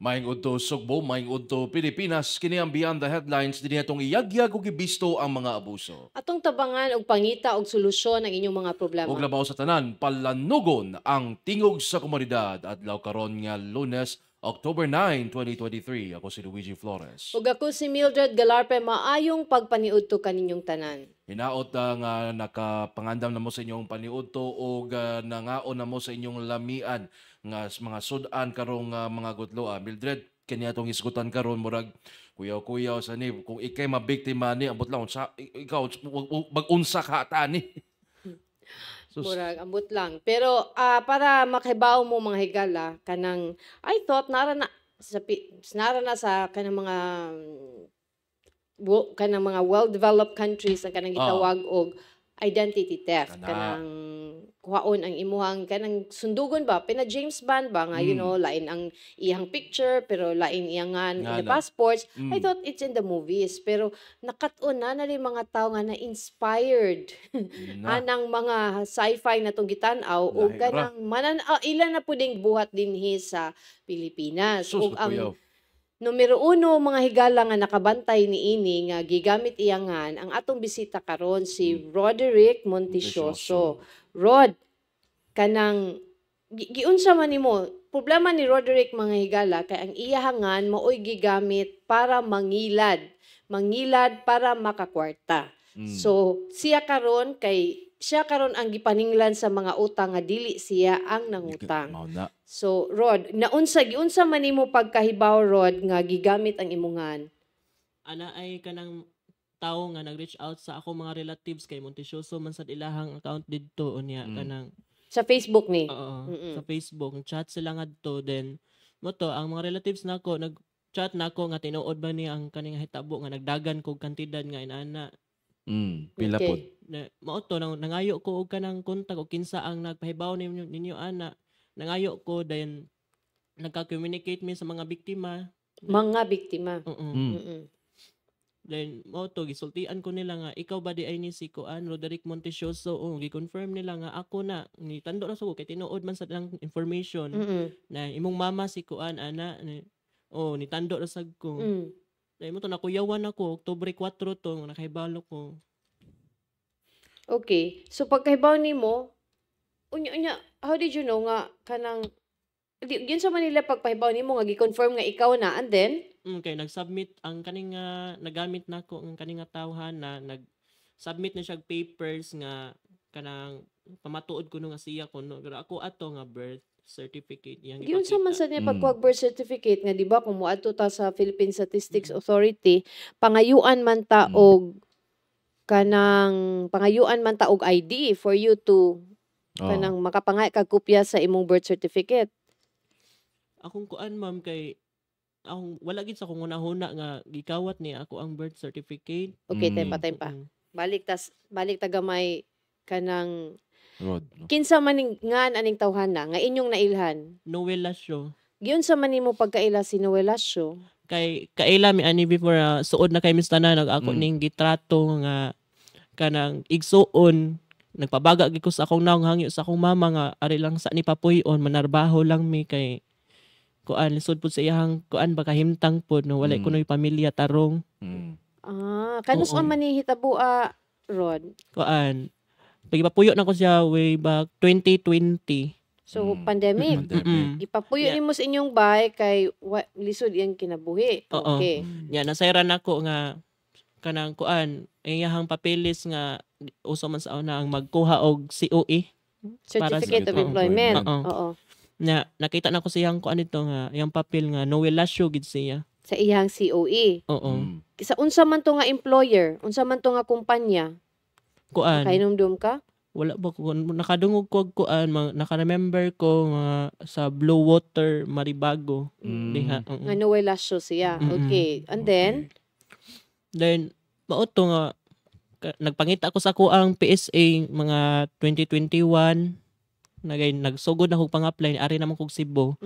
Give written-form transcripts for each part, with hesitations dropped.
Maing udto Sugbo, maing udto Pilipinas, kini ang Beyond the Headlines dinhi atong iyagyag ug gibisto ang mga abuso. Atong tabangan og pangita og solusyon ang inyong mga Ug problema. labaw sa tanan, palanugon ang tingog sa komunidad adlaw karon nga Lunes, October 9, 2023. Ako si Luigi Flores. Ug ako si Mildred Galarpe, maayong pagpaniudto kaninyong tanan. Hinaot nga nakapangandam na mo sa inyong paniudto ug nangaon na mo sa inyong lamian nga mga sudan karong mga gudlo. Mildred, kani atong isgutan karon murag kuyaw-kuyaw sa ni kung ikay mabiktima ni ambot lang sa ikaw mag-unsa ka tani. Sus. Murag ambot lang. Pero para makahibaw mo mga higala kanang I thought nara na sa kanang mga kanang mga well-developed countries ang kanang gitawag og identity theft. Kanang kuhaon ang imuhang kanang sundugon ba pina James Bond ba nga you know lain ang iyang picture pero lain iyangan in the passports. I thought it's in the movies pero nakat-on na rin mga tao nga na-inspired anang mga sci-fi na tong gitan-aw o kanang ilan na puding buhat dinhi sa Pilipinas. Sus, ug ang numero uno mga higala nga nakabantay niini nga gigamit iyangan ang atong bisita karon si Roderick Montecioso. Rod, kanang giunsa man nimo problema ni Roderick mga higala kay ang iyahangan maoy gigamit para mangilad para makakwarta. So siya karon ang gipaninglan sa mga utang nga dili siya ang nangutang. So Rod, giunsa man nimo pagkahibaw Rod nga gigamit ang imungan? Ana ay kanang tawo nga nag-reach out sa ako mga relatives kay Montecioso man sad ilahang account didto unya kanang sa Facebook ni. Sa Facebook chat sila ngadto then moto ang mga relatives nako nag-chat nako nga tinuod ba ni ang kaning hitabo nga nagdagan kog kantidad nga inana. Pila pod. Mao to nangayo ko og kanang kontak og kinsa ang nagpahibaw ninyo ana. Nangayo ko then nagka-communicate mi sa mga biktima. Mga biktima. Then mao to gisultian ko nila nga ikaw ba di ay ni si Kuan Roderick Montecioso gi-confirm nila nga ako na ni tando na sa ko kay tinuod man sa lang information na imong mama si Kuan ana ni tando na sad ko. Dahil mo to nakuyawan ako Oktubre 4 to nakahibalo ko. Okay. So pagkahibaw nimo unya how did you know nga kanang yun sa Manila pagpahibaw nimo nga gi-confirm nga ikaw na and then kay nag-submit ang kaning nagamit nako ang kaning tawhan na nag-submit na siya papers nga kanang pamatuod ko no nga siya ko no pero ako ato nga birth certificate yang yun sa man sa niya pagkuha birth certificate nga di ba kung moadto ta sa Philippine Statistics Authority pangayuan man ta og kanang pangayuan man ta og ID for you to kanang makapangay kag kopya sa imong birth certificate. Akong kuan ma'am kay akong wala gid sa akong una-huna nga gikawat ni ako ang birth certificate. Okay, time pa. Balik ta gamay kanang Rod. Kinsa man nga aning tawhana nga inyong nailhan? Noel Lasio. Giun sa man nimo pagkaila si Noel Lasio? Kay kaila mi ani before suod na kay Miss Tanan ako ning gitrato nga kanang igsuon nagpabaga gid ko sa akong naong hangyo sa akong mama nga ari lang sa ni papuy-on manarbaho lang mi kay kuan lisod pud sa iyang kuan baka himtang pud no walay kunoy pamilya tarong. Kanus man ni hitabo Rod? Kuan pagipapuyo na ko siya way back 2020. So pandemic. Ipapuyo nimo sa inyong bahay kay lisod iyang kinabuhi. Okay. Nasayran ako nga kanang kuan iyahang papeles nga uso man sa una ang magkuha og COE Certificate of Employment. Oo. Nakita na ko siyang kuan nito nga iyang papel nga Noel Lasio gid siya sa iyang COE. Sa unsa man to nga employer, unsa man to nga kumpanya? Kuan kainumdum ka? Wala ba ko nakadungog ko kuan naka-remember ko nga sa Blue Water Maribago diha. Nga Noel Lasio siya. Okay. And then mao to nga nagpangita ko sa kuang PSA mga 2021 nagsugod na kog pang-apply ari naman kog Cebu.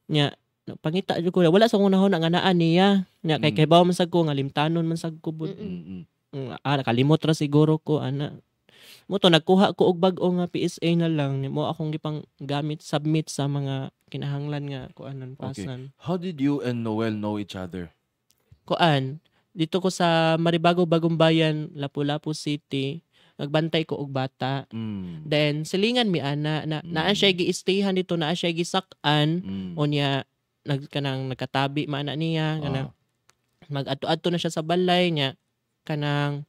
Nya pangita jud ko wala sa unahon nga anaan niya. Nya kay kahibaw man sad ko nga limtanon man sad ko bud. Nakalimot ra siguro ko ana. mo to nagkuha ko og bag-o nga PSA na lang mo akong gipang gamit submit sa mga kinahanglan nga kuanan Okay. pasan. How did you and Noel know each other? Kuan dito ko sa Maribago Bagong Bayan, Lapu-Lapu City, nagbantay ko og bata. Mm. Then silingan mi ana naa siya gi-stayhan dito, naa siya gisak-an Mm. unya kanang nagkatabi man na niya kanang mag-adto-adto na siya sa balay niya kanang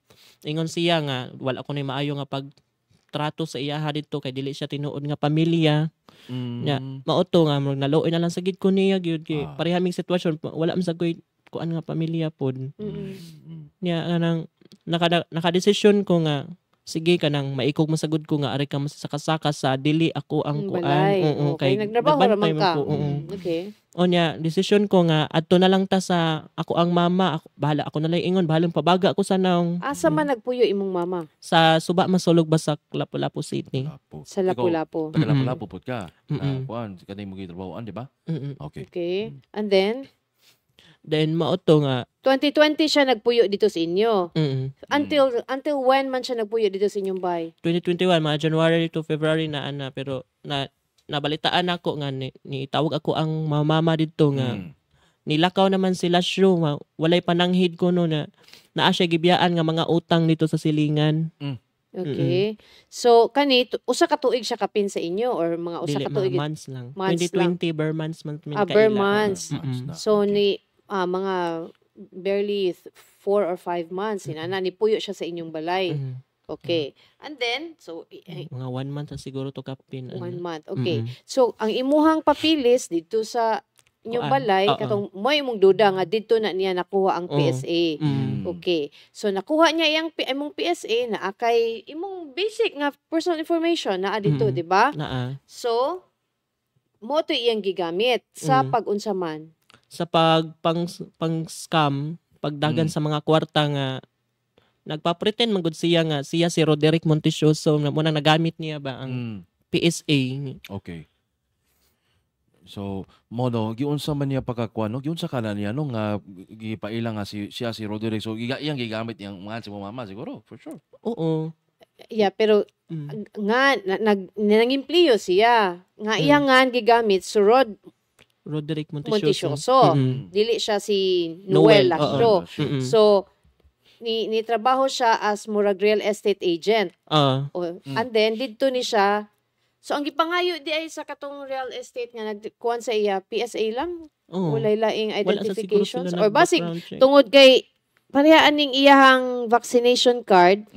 ingon siya nga wala ko ni maayo nga pagtrato sa iyaha dito kay dili siya tinuod nga pamilya nya mauto nga murag naluoy na lang sa gid ko niya gyud kay parehaming sitwasyon wala man sa koy kuan nga pamilya pod nya kanang nakadesisyon ko nga sige kanang maikog masagod ko nga ari ka masasaka sa dili ako ang kuan balay. Okay, nagtrabaho raman nagbantay man ka. ko, Okay. Onya, desisyon ko nga adto na lang ta sa ako ang mama, bahala ako na lang ingon, bahalang pabaga ako sa naong Asa man nagpuyo imong mama? sa Suba Masulog ba sa Lapu-Lapu City. Lapu. Sa Lapu-Lapu. Ikaw, taga-Lapu-Lapu pod ka. Mm-mm. Kuan, kanay mo gitrabahoan, di ba? Mm-mm. Okay. Okay. And then, Then mauto nga 2020 siya nagpuyo dito sa inyo. Until when man siya nagpuyo dito sa inyong bay? 2021 mga January to February na ana pero nabalitaan ako nga ni tawag ako ang mama dito nga nilakaw naman sila show walay pananghid ko no na naa siya gibiyaan nga mga utang dito sa silingan. Okay. So kani usa ka tuig siya kapin sa inyo or mga usa Dili ka tuig? mga months lang. Months 2020 ber months man per months. Mm-mm. So ni mga barely 4 or 5 months inana ni puyo siya sa inyong balay. Mhm. Okay. And then so Mga 1 month na siguro to kapin. 1 ano. month. Okay. Mm-mm. So ang imuhang papilis dito sa inyong Kuan. balay Oo. katong mo imong duda nga dito na niya nakuha ang Oo. PSA. Mm. Okay. So nakuha niya iyang imong PSA na akay imong basic nga personal information na dito, di ba? Naa. So mo to iyang gigamit sa pag-unsa man. Sa pang-scam, pagdagan sa mga kwarta nga nagpa-pretend man gud siya nga siya si Roderick Montesyoso na mo nang nagamit niya ba ang PSA. Okay. So, mo no, giunsa man niya pagkakuan, no? Giunsa ka na niya, no? Nga, gipaila nga siya si Roderick. So, iyang gigamit niyang mga si mama, siguro, for sure. Oo. Yeah, pero nga nangimpliyo siya. Nga iya nga gigamit si Roderick Montesyoso. Montesyoso. Dili siya si Noel Lastro. So ni trabaho siya as murag real estate agent. And then didto ni siya. So ang gipangayo di ay sa katong real estate nga nagkuan sa iya PSA lang. Walay laing identifications or basig tungod kay parehaan ning iyahang vaccination card.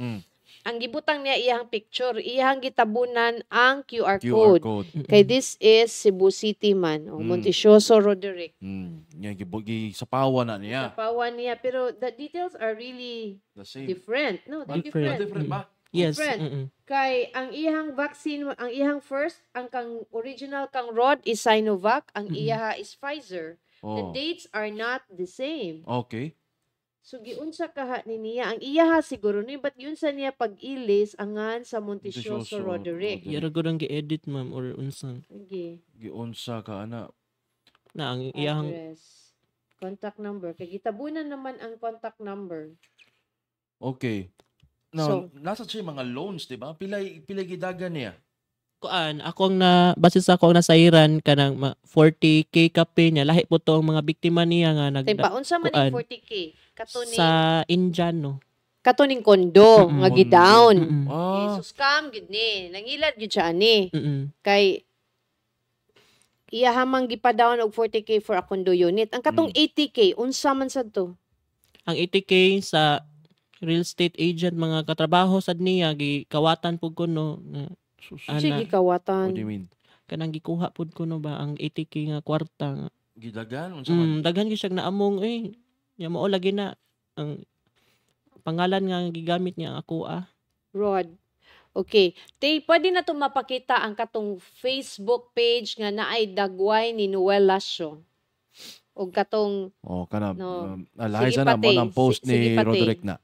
Ang gibutang niya iyang picture, iyang gitabunan ang QR code. Kay this is Cebu City man, Montesyoso Roderick. Yan, sapawan na niya. Sapawan niya, pero the details are really The same. different. No, Different. Different ba? Yes. Different. Kay ang iyang vaccine, ang iyang first, ang kang original kang Rod is Sinovac, ang iyaha is Pfizer. The dates are not the same. Okay. So giunsa kaha ni niya ang iyaha siguro ni but yun sa niya pag-ilis angan sa Montesyoso Roderick. Yara gud ang gi-edit ma'am or unsan. Okay. Giunsa ka ana. Na ang iyang Address. Contact number. Kay gitabunan naman ang contact number. Okay. Now, nasa siya mga loans, di ba? Pilay gidagan niya. kuan akong na base sa akong nasairan kanang 40k kape niya lahi po to ang mga biktima niya nga nag Tay paunsa man kuan, ning 40k? Katuning sa Indian no. katuning kondo nga gidown. Ah. So scam gid ni. Nangilad gid siya ani. Mm-mm. Kay iya hamang gipa-down og 40k for a condo unit. Ang katong 80k unsa man sad to? Ang 80k sa real estate agent mga katrabaho sad niya gikawatan pud kuno na Sige What kawatan. do you mean? kanang gikuha pud kuno ba ang 80k nga kwarta nga. Gidagan? Unsa man? Daghan gyud siya naamong nya mao lagi na ang pangalan nga gigamit niya ang ako Rod. Okay. Tay, pwede na to mapakita ang katong Facebook page nga naay dagway ni Noel Lasio. O katong, Kana, No. Liza Sige, na mo pati. ng post Sige, ni pati. Roderick na.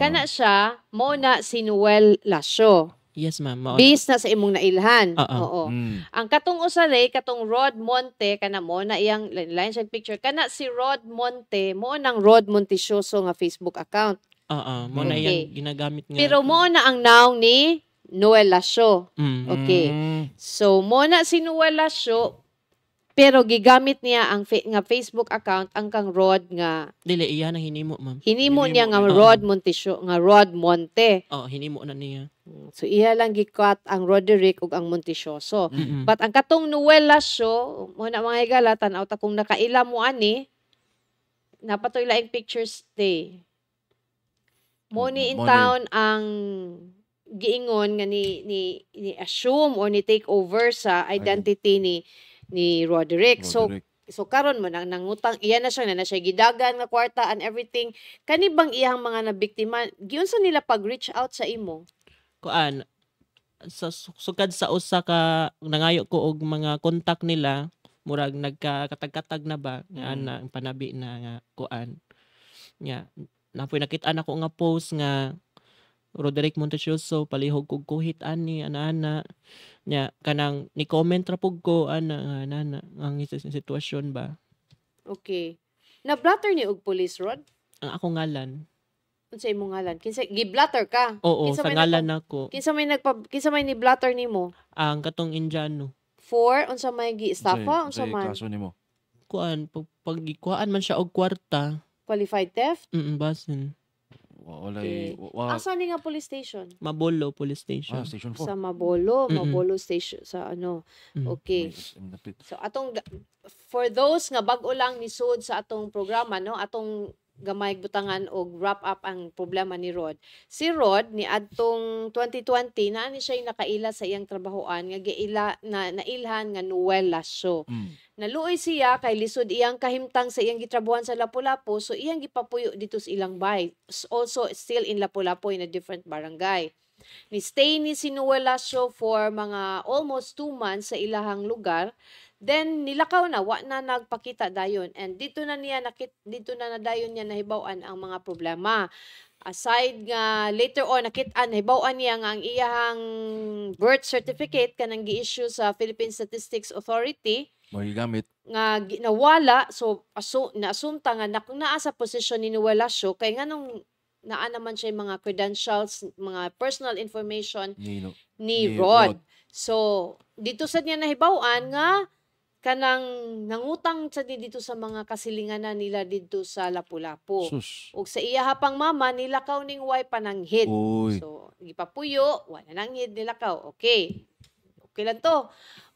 kana siya, mo na si Noel Lasio. Yes ma'am. Mao. Based na sa imong nailhan. Oo. Oo. Mm. Ang katong usare, katong Rod Monte, kana mo na iyang line siya picture, kana si Rod Monte, mo nang Rod Montesyoso nga Facebook account. mo na Okay. yang ginagamit nga. Pero mo na ang noun ni Noel Lasio. Okay. So mo na si Noel Lasio, pero gigamit niya ang nga Facebook account ang kang Rod nga Dili iya na hinimo, ma'am. hinimo niya nga Hinimo Rod Montisio, nga Rod Monte. Hinimo na niya. So iya lang gikat ang Roderick ug ang Montisioso. Mm-mm. But ang katong Noel Lasio, mo na mga higala tan-aw ta kung nakaila mo ani, napatoy laing pictures day. Mo ni in Mo ni- town ang giingon nga ni assume or ni take over sa identity ni Roderick. Roderick. So karon mo nang nangutang iya na siya gidagan nga kwarta and everything. Kani bang iyang mga nabiktima, giunsa nila pag reach out sa imo? Kuan sa sukad sa usa ka nangayo ko og mga contact nila, murag nagkakatag-katag na ba nga ana ang panabi na nga kuan. Nya napoy nakita na ko nga post nga Roderick Montesioso palihog kog kuhit ani ana-ana. Nya kanang ni comment ra pug ko ana ang sitwasyon ba. Okay. Na-blatter ni og police, Rod? Ang ako ngalan. Unsay imong ngalan? Kinsa gi-blatter ka? Oo, Kinsa sa may ngalan nako. Kinsa may ni-blatter nimo? Ang katong Indiano. For unsa may gi-estafa, unsa man kaso nimo? Kuan pag gikuhaan man siya og kwarta. qualified theft? Basin. Walay Asa ni nga police station? Mabolo Police Station. station 4. Sa Mabolo, Mm-mm. Mabolo station sa ano. Mm. Okay. So atong for those nga bag-o lang ni sud sa atong programa no, atong gamay butangan og wrap up ang problema ni Rod. Si Rod ni adtong 2020 na ni siya nakaila sa iyang trabahoan nga giila nailhan nga Noel Lasio. Naluoy siya kay lisod iyang kahimtang sa iyang gitrabuhan sa Lapu-Lapu, so iyang gipapuyo dito sa ilang bay. Also still in Lapu-Lapu in a different barangay. Ni stay ni si Noel Lasio for mga almost 2 months sa ilahang lugar. Then nilakaw na, wa na nagpakita dayon, and dito na nadayon niya nahibaw-an ang mga problema. Aside nga later on nakit-an nahibaw-an niya nga ang iyahang birth certificate kanang gi-issue sa Philippine Statistics Authority Magigamit. nga nawala, so naasumta nga naa sa posisyon ni Noel Lasio kay nganong naa naman siya yung mga credentials, mga personal information Nino. ni Ni Rod. Rod. So, dito sa niya nahibaw-an nga kanang nangutang sa dito sa mga kasilinganan nila dito sa Lapu-Lapu. Sus. Ug sa iya hapang mama nilakaw ning way pananghid. Uy. So, gipapuyo, wala nang hid nilakaw. Okay. Okay lang to.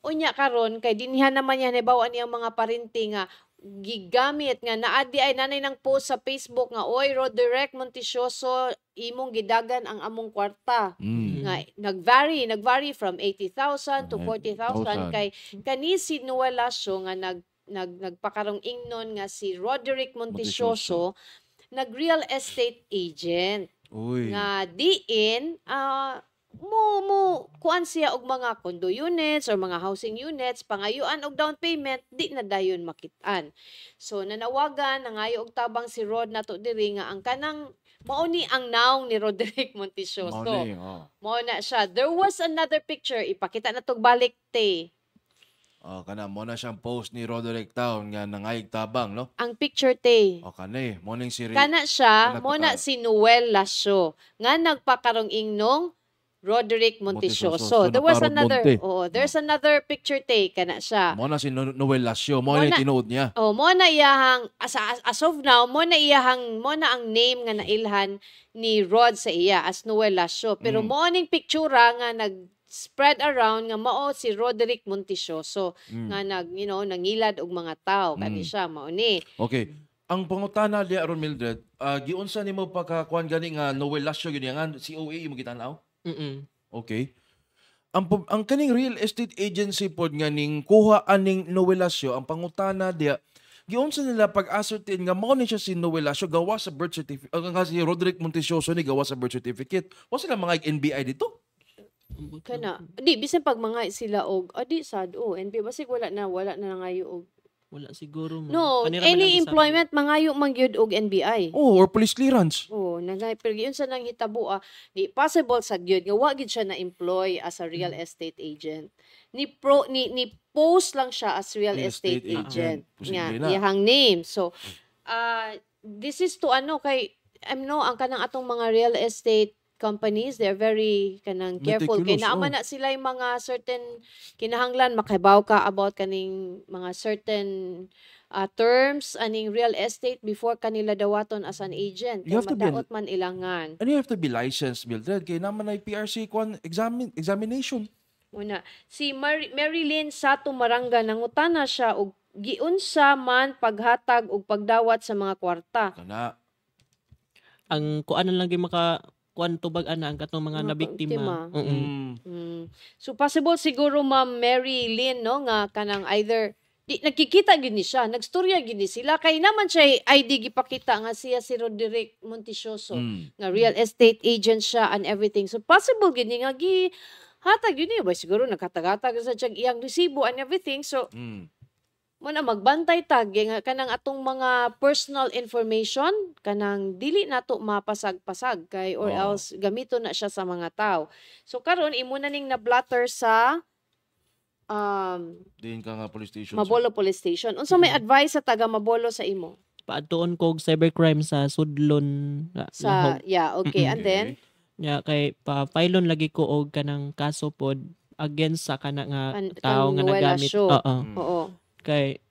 Unya karon kay dinhihan naman niya nahibaw-an niyang mga parinti nga gigamit nga naadi ay nanay ng post sa Facebook nga oy Roderick Montisioso imong gidagan ang among kwarta nga nagvary from 80,000 to 40,000 kay kani si Noel Lasio nga nagpakarong ingnon nga si Roderick Montisioso nag-real estate agent Uy. nga diin mo kuan siya og mga condo units or mga housing units pangayuan og down payment di na dayon makit-an. So nanawagan nangayo og tabang si Rod nato diri nga ang kanang mao ni ang naong ni Roderick Montisioso. Mauni, oh. Mao na siya. There was another picture ipakita na tog balik te. Kana mo na siyang post ni Roderick Town nga nangayig tabang, no? Ang picture te. Kana morning si Kana siya Kana mo na paka- si Noel Lasio nga nagpakarong ingnog Roderick Montisioso. Montisioso. There was Naparod another, Monte. there's another picture take kana siya. Mo na si Noel Lasio. Mo Mo na na- tinuod niya. Mo na iyahang, as of now, mo na ang name nga nailhan ni Rod sa iya as Noel Lasio. Pero mo ning pictura nga nag-spread around nga mao si Roderick Montisioso nga nangilad og mga tao. Kani siya, mao ni. Okay. Ang pangutana diya aron Mildred, giunsa nimo pagkakuan gani nga Noel Lasio gyud nga COA imo gitanaw? Okay. Ang kaning real estate agency pod nga ning kuha aning Noel Lasio, ang pangutana diya, giunsa nila pag-ascertain nga mao ni siya si Noel Lasio gawa sa birth certificate, nga si Roderick Montisioso ni gawa sa birth certificate. Wa sila mga NBI dito? Kana. Di, bisan pag mga sila og, di sad, NB, basig wala na nangayo og. Wala siguro. No, Kanira man any lang employment, mangayo man gyud og NBI. Oh, or police clearance. Nagay pero yun sa nang hitabo di possible sa gyud nga wa gyud siya na employ as a real estate agent. Ni post lang siya as real estate agent. Posible Nga na. iyang name. So this is to kay ang kanang atong mga real estate companies, they're very kanang careful kay Meticulous, naama na sila yung mga certain kinahanglan makahibaw ka about kaning mga certain terms aning real estate before kanila dawaton as an agent. You Kay have to be madaot man ilangan. And you have to be licensed, Mildred. Kaya naman ay PRC examination. Una, si Marilyn Sato Maranga nangutana siya og giunsa man paghatag og pagdawat sa mga kwarta. Kana. Ang kuan lang gyud maka kuan tubag ana ang katong mga Mga nabiktima. So possible siguro Ma'am Mary Lynn no nga kanang either nagkikita gid ni siya, nagstorya gid ni sila kay naman siya ID gipakita nga siya si Roderick Montichoso nga real estate agent siya and everything. So possible gid ni nga hatag yun ba siguro nagkatag-hatag sa tiyang iyang resibo and everything. So mo na magbantay tag nga kanang atong mga personal information kanang dili nato mapasag-pasag kay or else gamito na siya sa mga tao. So karon imo na ning na-blatter sa Diin ka nga police station. Mabolo Police Station. Unsa may advice sa taga Mabolo sa imo? Paadtuon ko og cybercrime sa Sudlon Sa okay. And then kay pa-filon lagi ko og kanang kaso pod against sa kana nga tao kang nga Noel nagamit. Asio. Oo. Oo. Kay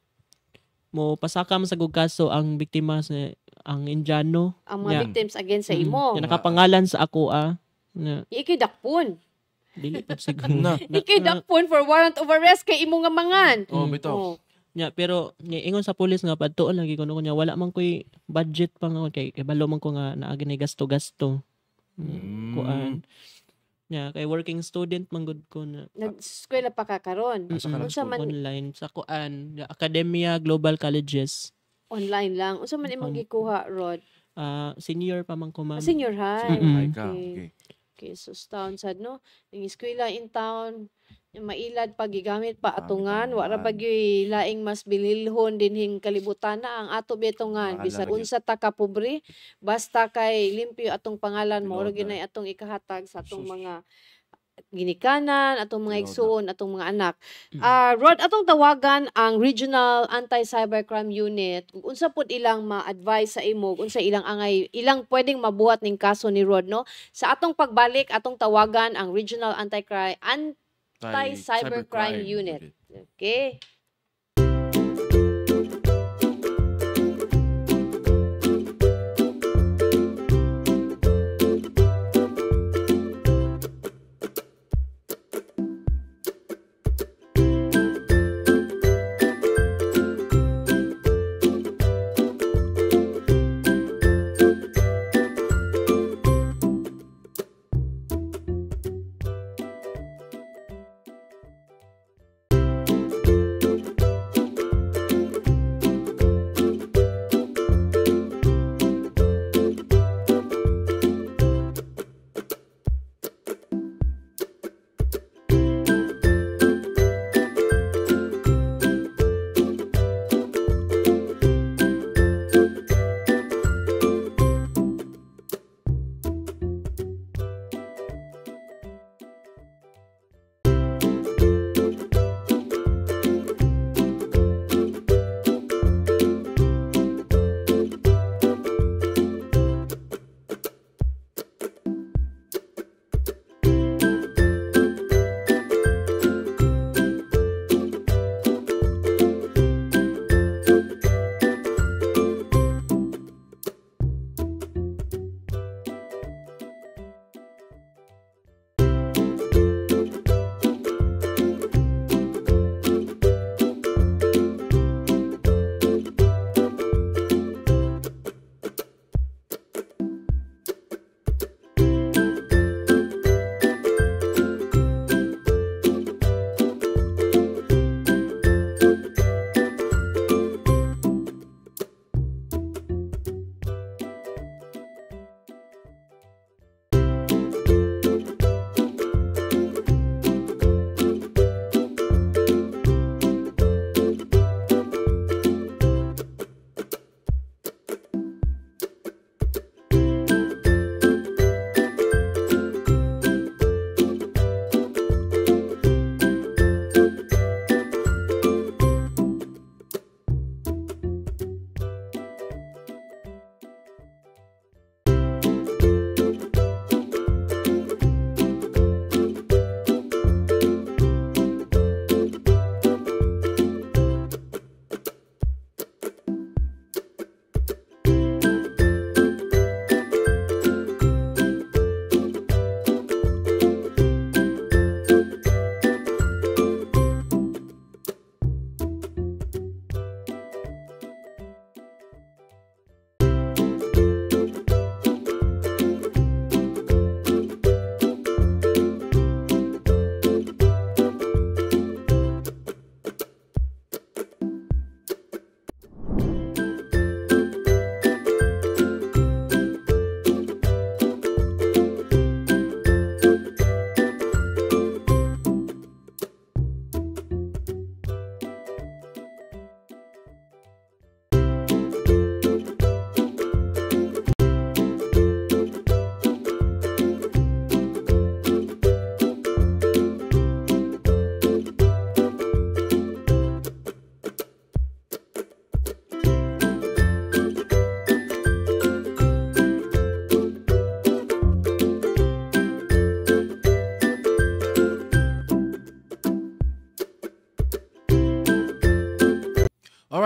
mo pasakam sa gug kaso ang biktima sa ang Indiano. Ang mga victims against sa imo. Nga nakapangalan sa ako na Iki dakpon. dili pa siguro. Iki dakpon for warrant of arrest kay imo nga mangan. bitaw. Oh. Pero ingon sa pulis nga padtuon lagi ko niya wala man koy budget pa nga kay balo man ko nga naagi ni gasto-gasto. Kuan. Kay working student man gud ko na Nag-eskwela pa ka karon. Unsa man online sa kuan Academia Global Colleges. online lang. Unsa man imong gikuha, Rod? Senior pa man ko ma'am. Senior high. Ay ka. Okay. Okay, so town sad no. Ning eskwela in town yung mailad pa gigamit pa atungan wala pa gyud laing mas bililhon dinhing kalibutan na ang ato bitungan bisan unsa ta ka pobre basta kay limpyo atong pangalan mo oro ginay atong ikahatag sa atong mga ginikanan atong mga igsuon atong mga anak. Rod, atong tawagan ang Regional Anti-Cybercrime Unit kung unsa pud ilang ma-advise sa imo unsa ilang angay ilang pwedeng mabuhat ning kaso ni Rod no sa atong pagbalik atong tawagan ang Regional Anti-Cybercrime Unit. Okay.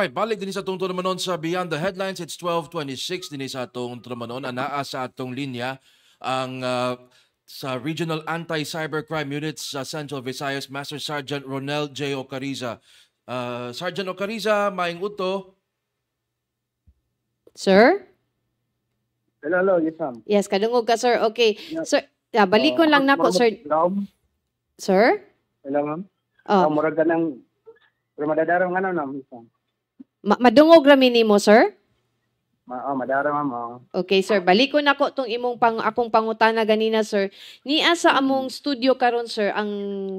Alright, balik din sa atong tulamanon sa Beyond the Headlines. It's 12:26 din sa atong tulamanon. Anaa sa atong linya ang sa Regional Anti-Cybercrime Unit sa Central Visayas, Master Sergeant Ronel J. Ocariza. Sergeant Ocariza, maing uto. Sir? Hello, yes, ma'am. Yes, kadungog ka, sir. Okay. Yeah. Sir, balikon lang nako, sir. Hello, Sir? ma'am. Oh, Murag ka ng, pero madadarang ano, ma'am. madungog rami nimo, sir? Madarang, ma'am. Okay, sir. Balikon nako tong akong pangutana ganina, sir. Niya sa among studio karon, sir, ang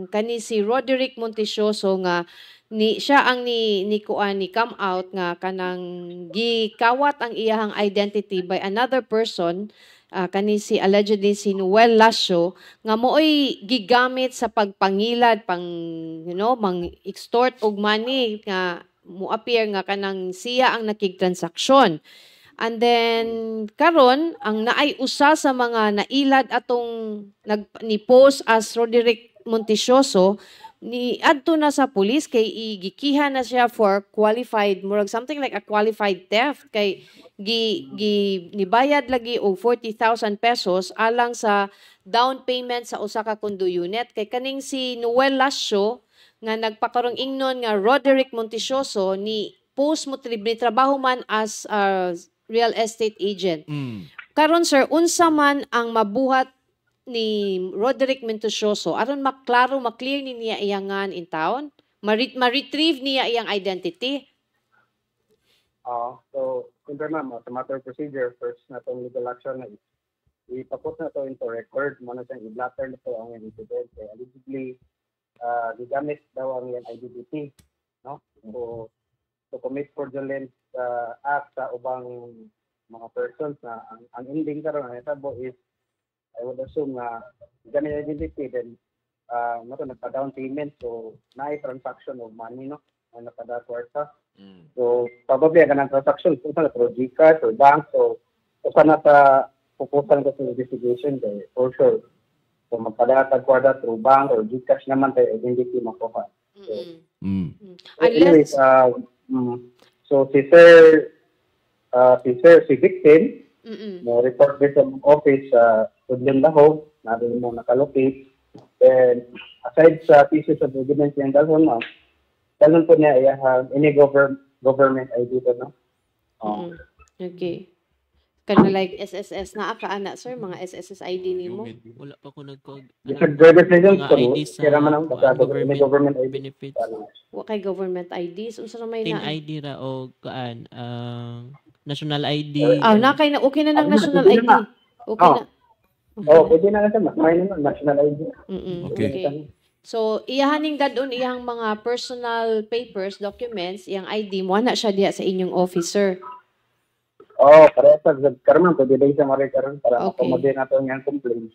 kani si Roderick Montisioso nga siya ang ni kuan ni come out nga kanang gikawat ang iyahang identity by another person, kani si allegedly si Noel Lascio nga mooy gigamit sa pagpangilad mang extort og money nga mo appear nga kanang siya ang nakigtransaksyon. And then karon ang naay usa sa mga nailad atong ni post as Roderick Montisioso ni adto na sa police kay igikihan na siya for qualified murag something like a qualified theft kay nibayad lagi og 40,000 pesos alang sa down payment sa usa ka condo unit kay kaning si Noel Lascio nga nagpakarong ingnon nga Roderick Montisioso ni post mo trabaho man as a real estate agent. Karon sir, unsa man ang mabuhat ni Roderick Montisioso aron maklear ni niya iyangan in town, ma-retrieve niya iyang identity? So, siyempre, ma'am, as a matter of procedure, first na itong legal action na ipaput na ito into record, muna siyang i-blatter na ito ang incident. Kaya allegedly, gigamit daw ang iyang identity, no? So, to commit fraudulent act sa ubang mga persons na ang ending karon ang itabo is I would assume na gamit identity then nagpa-down payment so na transaction of money no ang napada-kwarta. So probably ang transaction kung sa GCash or bank so sana sa pupusan ko sa investigation kay for sure so magpada-kwarta through bank or GCash naman tayo identity makuha. So, anyways, so si victim mo report this sa office sa Tudlin Lahog, natin mo nakalocate. Then, aside sa pieces of evidence yung dalhon mo, dalhon po niya any government ID po, no? Okay. Kana like SSS na ana sir, mga SSS ID nimo? Wala pa ko driver's license, mga ID sa kira man ang government ID. benefits. Wa kay government IDs, unsa na may Tin na? ID ra o national ID. Okay na ng national pwede ID. na. Okay na. Pwede na natin, mas may naman, national ID. Okay. So, iyahaning dadon iyang mga personal papers, documents, iyang ID, mo na siya diya sa inyong officer. Parehas sa karman, pwede din siya marikaroon para makamagay na ito niyang complaint.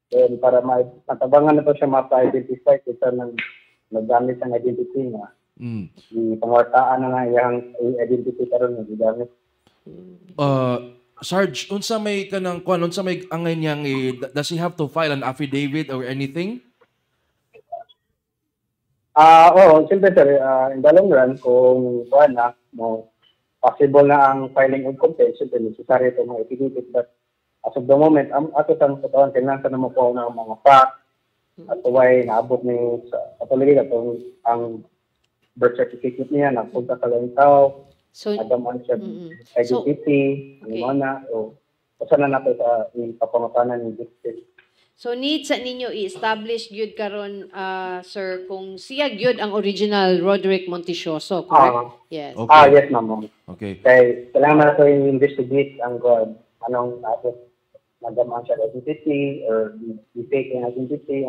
Then, para matabangan na ito siya mapa-identify kung nang naggamit ang identity niya. Pangartaan na nga iyang identity karoon na gigamit. Sarge, unsa may angay niyang does he have to file an affidavit or anything? Siyempre sir, in the long run, kung possible na ang filing of complaint, siyempre necessary ito mga affidavit. But as of the moment, ato sa katawan, kailangan na mo po ng mga facts at why naabot ni patuloy na ang birth certificate niya, nagpunta sa lang tao, So, nagaman siya identity, sana na ito sa ipapangatanan ni victim. So need sa ninyo i-establish gyud karon sir kung siya gyud ang original Roderick Montisioso, correct? Yes. Okay. Yes ma'am. Okay. Kaya kailangan na ito i-investigate ang anong nagaman siya identity or fake identity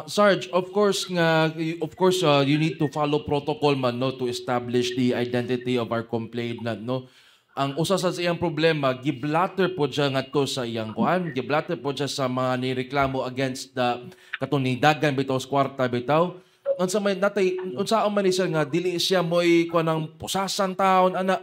Sarge, of course you need to follow protocol man no to establish the identity of our complainant no. Ang usa sa iyang problema, giblatter po siya ngadto sa iyang kuan, giblatter po siya sa mga nireklamo against the katong dagan bitaw sa kwarta bitaw. Unsa man natay unsaon man ni siya nga dili siya moy kuan ng pusasan taon ana.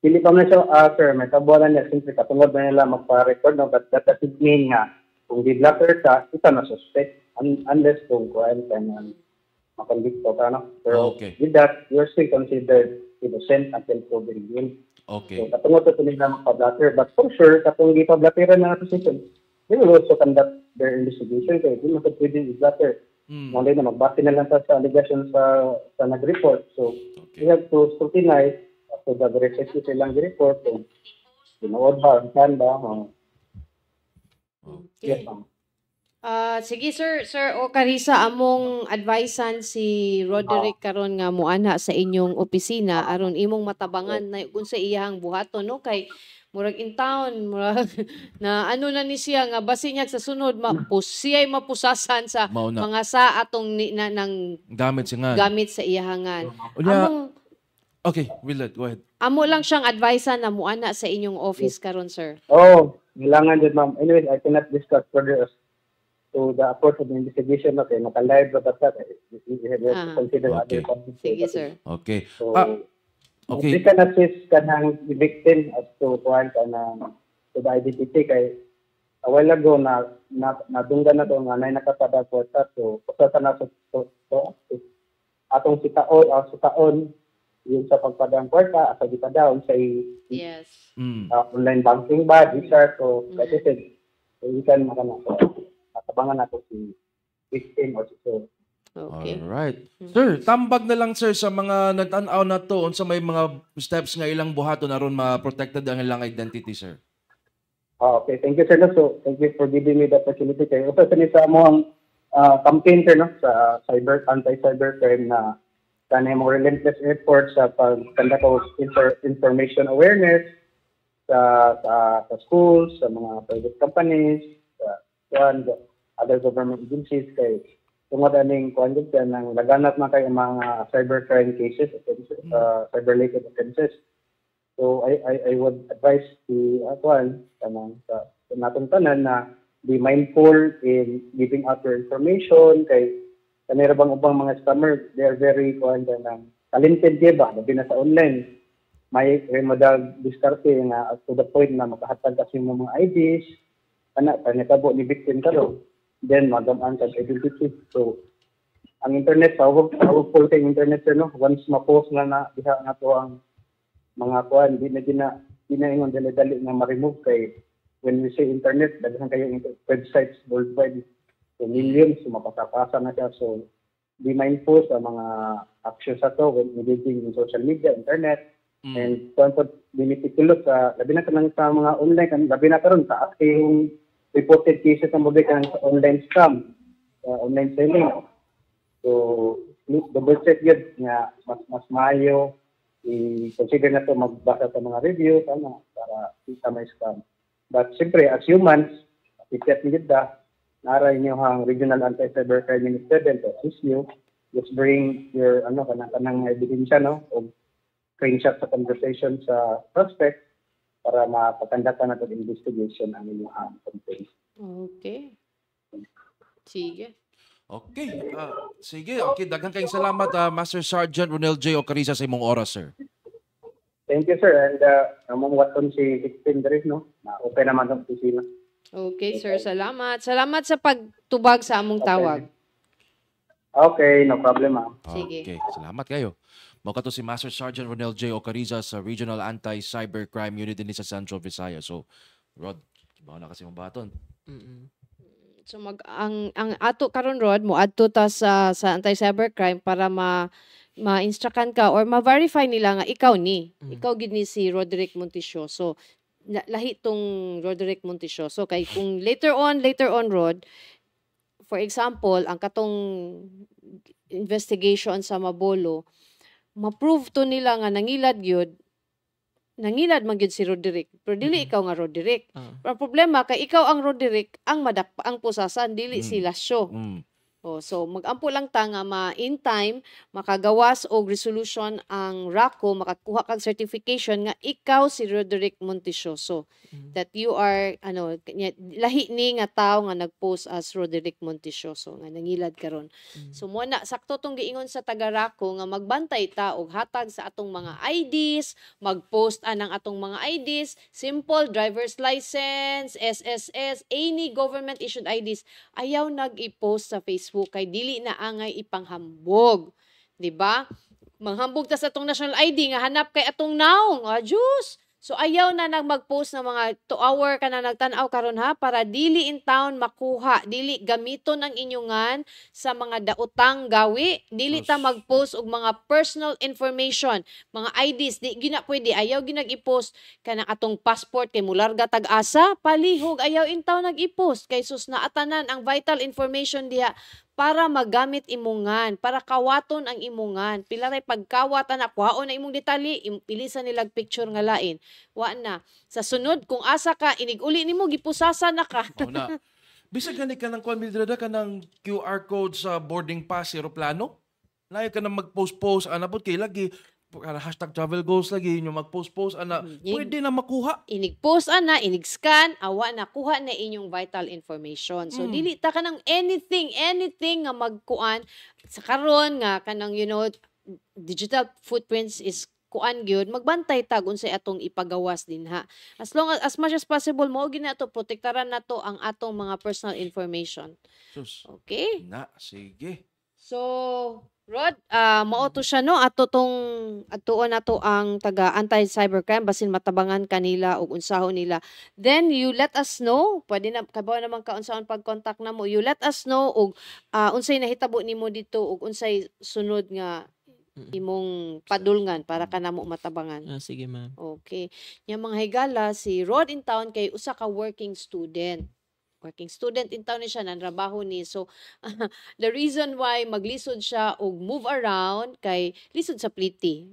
Dili pa man siya sir, may kabualan niya simple katungod na nila magpa-record no but that doesn't mean nga kung giblatter ka, ito na suspect unless kung kuan makonbikto ka, no? Pero Okay. with that, you're still considered innocent until proven guilty. Okay. So, katungod sa nila magpa-blatter. But for sure, katong gipa-blatteran ng position, they will also conduct their investigation kaya hindi mo sa pwede i-blatter. Mm. Mali na magbase na lang ta sa allegation sa nag-report. So, Okay. we have to scrutinize after the verification silang report kung ginood ba, saan ba. Yes, Okay. ma'am. Sige Sir Ocarisa, among advisean si Roderick karon nga muana sa inyong opisina aron imong matabangan na kung sa iyang buhaton no kay murag in town murag na ano na ni siya nga basi niya sa sunod siya'y mapusasan sa Mao na. mga sa atong nang Gamit siya nga. gamit sa iyahangan. Unya, Among okay, Willard, go ahead. amo lang siyang advisean na muana sa inyong office karon sir. Oh, kailangan din, ma'am. Anyway, I cannot discuss further as to the approach of the investigation. Okay, naka-live ba that? We have to consider Okay. other consequences. Sige sir. Okay. So, Okay. we can assist ka ng victim as to kuhan ka na to the identity kay a while ago nadunggan na to nga nay nakapada ko sa so sa na so atong sitaon yung sa pagpadang kwarta asa kita daw sa Yes. Mm. online banking ba visa so like I said we can makana atabangan nato si victim or so. Okay. Alright. Sir, tambag na lang sir sa mga nagtanaw na to unsa may mga steps nga ilang buhaton aron ma-protected ang ilang identity, sir. Okay, thank you sir. No? So, thank you for giving me the opportunity. Kaya usa sa mo ang campaign sir no sa anti-cyber crime na kanay mo relentless effort sa pagkanda ko information awareness sa schools, sa mga private companies, sa other government agencies kay tungod aning kuan gud nang laganap na kay mga cybercrime cases, cyber-related offenses. So I would advise the kuan kanang sa natong tanan na be mindful in giving out your information kay kanira bang ubang mga scammer, they are very kuan nang talented ba labi na sa online. May remodag diskarte nga to the point na makahatag kasi mo mga IDs ana kanitabo ni victim karon then magamaan kag identity. So ang internet powerful kay internet sir no once ma-post na diha nga to ang mga kuan di na ingon dali nga ma-remove kay when we say internet daghan kayo websites worldwide so millions mapapasa na siya so be mindful sa mga actions ato when engaging in social media internet and content benefitulot sa labi na kanang sa mga online kan labi na karon sa yung reported cases ng mga kanang sa online scam online selling so double check yun nga mas maayo i-consider na to magbasa sa mga reviews para kita may scam but siyempre as humans ikat ni gid nara inyo ang regional anti-cybercrime minister din to assist you just bring your kanang ebidensya no o screenshot sa conversation sa suspect para mapakandatan natin investigation ang inyong complaint. Okay. Sige. Okay. Sige. Okay. Daghang kayong salamat, Master Sergeant Ronel J. Ocarisa sa imong oras, sir. Thank you, sir. And among waton si victim diri no, na-open naman ang opisina. Okay, sir. Salamat. Salamat sa pagtubag sa among tawag. Okay, no problem, ma'am. Sige. Okay. Salamat kayo. Mao kato si Master Sergeant Ronel J. Ocarisa sa Regional Anti-Cybercrime Unit din sa Central Visayas. So, Rod, baka na kasi mong baton. So ang ato karon Rod mo adto ta sa anti-cybercrime para ma-instructan ka or ma-verify nila nga ikaw ikaw gid ni si Roderick Montisioso. Lahi tong Roderick Montisioso kay kung later on Rod, for example, ang katong investigation sa Mabolo ma-prove to nila nga nangilad man gyud si Roderick pero dili ikaw nga Roderick. Ang problema kay ikaw ang Roderick ang ang pusasan dili si Lasyo. So mag-ampo lang ta nga in time makagawas og resolution ang RACO makakuha kag certification nga ikaw si Roderick Montisioso that you are lahi ni nga tawo nga nagpost as Roderick Montisioso nga nangilad karon. So mo na sakto tong giingon sa taga RACO nga magbantay ta og hatag sa atong mga IDs, mag-post anang atong mga IDs, simple driver's license, SSS, any government issued IDs ayaw nag-i-post sa Facebook Facebook kay dili na angay ipanghambog. Di ba? Manghambog ta sa atong national ID nga hanap kay atong naong. Diyos! So ayaw na mag-post ng mga 2 hour ka na nagtanaw karon ha para dili in town makuha, dili gamiton ang inyongan sa mga daotang gawi, dili ta mag-post og mga personal information, mga IDs, di gina pwede, ayaw ginag i-post kanang atong passport kay mularga tag-asa, palihog ayaw in town nag-i-post kay sus na atanan ang vital information diha para magamit imungan, para kawaton ang imungan. Pila ray pagkawat anak, kuhaon na imong detalye, ilisan nilag picture nga lain. Wa na. Sa sunod, kung asa ka, inig-uli nimo, gipusasa na ka. Mao na. Bisag gani ka ng kwan Mildred ka ng QR code sa boarding pass eroplano. Layo ka na mag-post-post ana pud kay lagi hashtag travel goals lagi inyo mag-post-post ana. Pwede na makuha. Inig-post ana, inig-scan, awa na, kuha na inyong vital information. So, dili ta ka ng anything nga magkuan. Sa karon nga, kanang, digital footprints is kuan gyud magbantay tag unsay atong ipagawas din ha. As much as possible mo gina to protektaran nato ang atong mga personal information. Sus. Okay? Na, sige. So, Rod, mao to siya no atuon nato ang taga anti-cybercrime basin matabangan kanila ug unsahon nila. Then you let us know, pwede na kabaw naman ka unsahon pag-contact namo. You let us know ug unsay nahitabo nimo dito ug unsay sunod nga imong padulngan para kanamo matabangan. Sige ma'am. Okay. Yang mga higala si Rod in town kay usa ka working student. Working student in town ni siya, nanrabaho ni. So, the reason why maglisod siya og move around kay lisod sa pliti.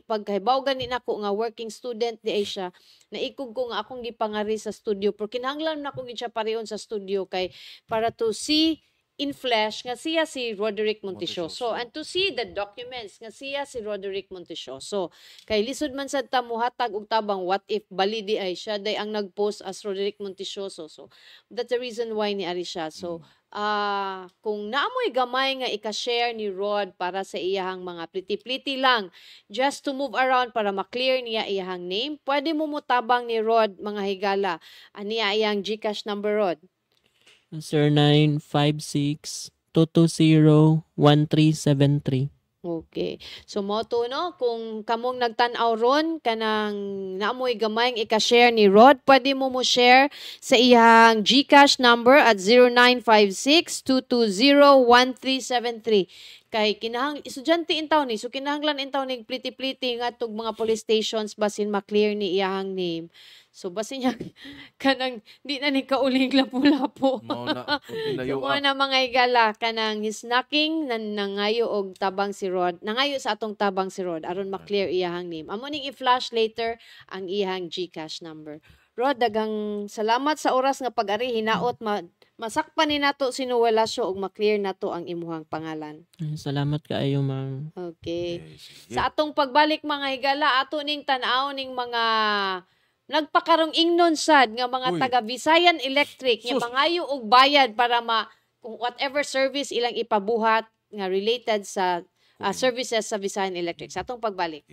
Pagkahibaw gani nako nga working student di ay siya, naikog ko nga akong gipangari sa studio. Pero kinahanglan na akong siya pareon sa studio kay para to see in flesh nga siya si Roderick Montichoso and to see the documents nga siya si Roderick Montichoso. Kay lisod man sad ta muhatag og tabang what if bali di ay siya day ang nagpost as Roderick Montichoso. So that's the reason why ni ari siya. So kung naamoy gamay nga ika-share ni Rod para sa iyahang mga pliti-pliti lang just to move around para ma-clear niya iyahang name, pwede mo mutabang ni Rod mga higala. Aniya iyang GCash number Rod. 0956-220-1373. Okay. So mo to no, kung kamong nagtan-aw ron kanang naamoy gamayng ika-share ni Rod, pwede mo share sa iyang GCash number at 0956-220-1373. Kay kinahang estudyante in town ni, so kinahanglan in town ni pliti-pliti nga tug mga police stations basin ma-clear ni iyang name. So basin niya kanang di na ni kauling lapu-lapu. Mao na. So, na mga igala kanang his knocking nangayo og tabang si Rod. Nangayo sa atong tabang si Rod aron ma-clear iyang name. Amo ning i-flash later ang iyang GCash number. Rod, dagang salamat sa oras nga pag-ari hinaot masakpan ni nato sinuwelasyo og ma-clear nato ang imuhang pangalan. Salamat kaayo ma'am. Okay. Sa atong pagbalik mga higala ato ning tan-aw ning mga nagpakarong ingnon sad nga mga taga Visayan Electric nga mangayo og bayad para kung whatever service ilang ipabuhat nga related sa services sa Visayan Electric. Sa atong pagbalik.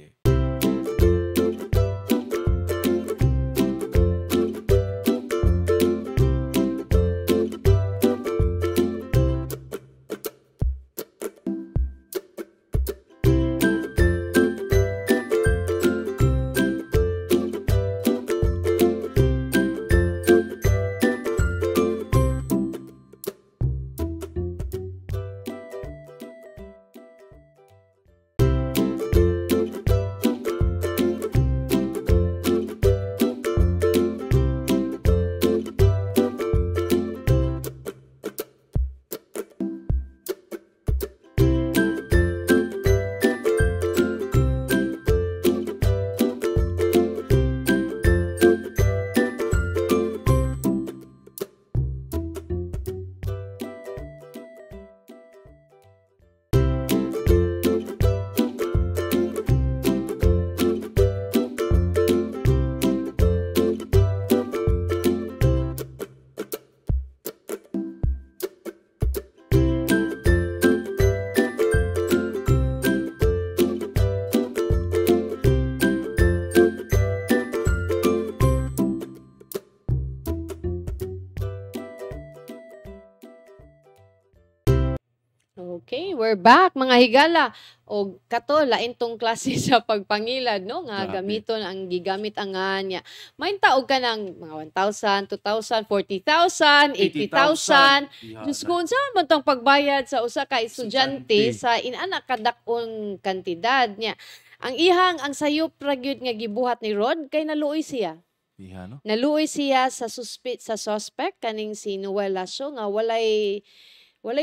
Okay, we're back mga higala. O kato lain tong klase sa pagpangilad no nga Grabe. gamiton ang gigamit ang nga niya. May taog ka ng mga 1,000, 2,000, 40,000, 80,000. Diyos ko, saan man tong pagbayad sa usa ka estudyante Estudyante. sa inana kadakong kantidad niya. Ang ihang ang sayop ra gyud nga gibuhat ni Rod kay naluoy siya. Iha, no? Naluoy siya sa suspect kaning si Noel Lasso nga walay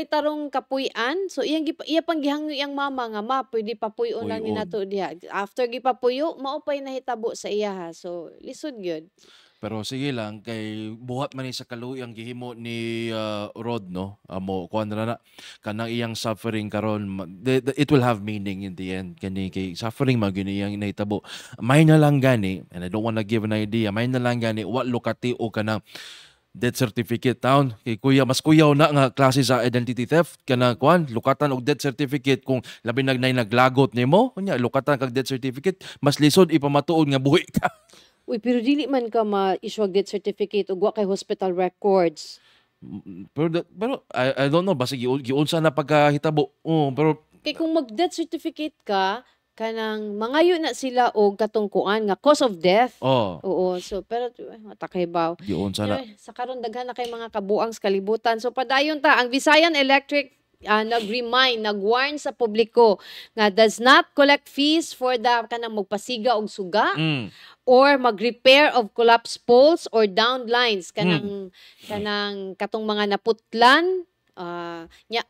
tarong kapuy-an. So iya pang gihangyo iyang mama nga pwede papuy-on lang ni Puy-on. nato diha. After gipapuyo, mao pay nahitabo sa iya ha. So lisod gyud. Pero sige lang, kay buhat man ni sa kaluoy ang gihimo ni Rod, no? Amo, kuhan na kanang iyang suffering karon it will have meaning in the end. Kani kay suffering man gyud iyang nahitabo. May na lang gani, and I don't wanna give an idea, may na lang gani, wa lukati o kanang death certificate town kay mas kuyaw na nga klase sa identity theft kana kuan lukatan og death certificate kung labi naglagot nimo unya lukatan kag death certificate mas lisod ipamatuod nga buhi ka. Uy, pero dili man ka ma-issue og death certificate ug wa kay hospital records. Pero I don't know basta giunsa na pagkahitabo. Pero Kay kung mag-death certificate ka, kanang mangayo na sila og katungkuan nga cause of death. Oo, so pero matakay baw. giunsa na. Sa karon daghan na kay mga kabuang sa kalibutan. So padayon ta ang Visayan Electric nag-warn sa publiko nga does not collect fees for the kanang magpasiga og suga or mag-repair of collapsed poles or downed lines kanang katong mga naputlan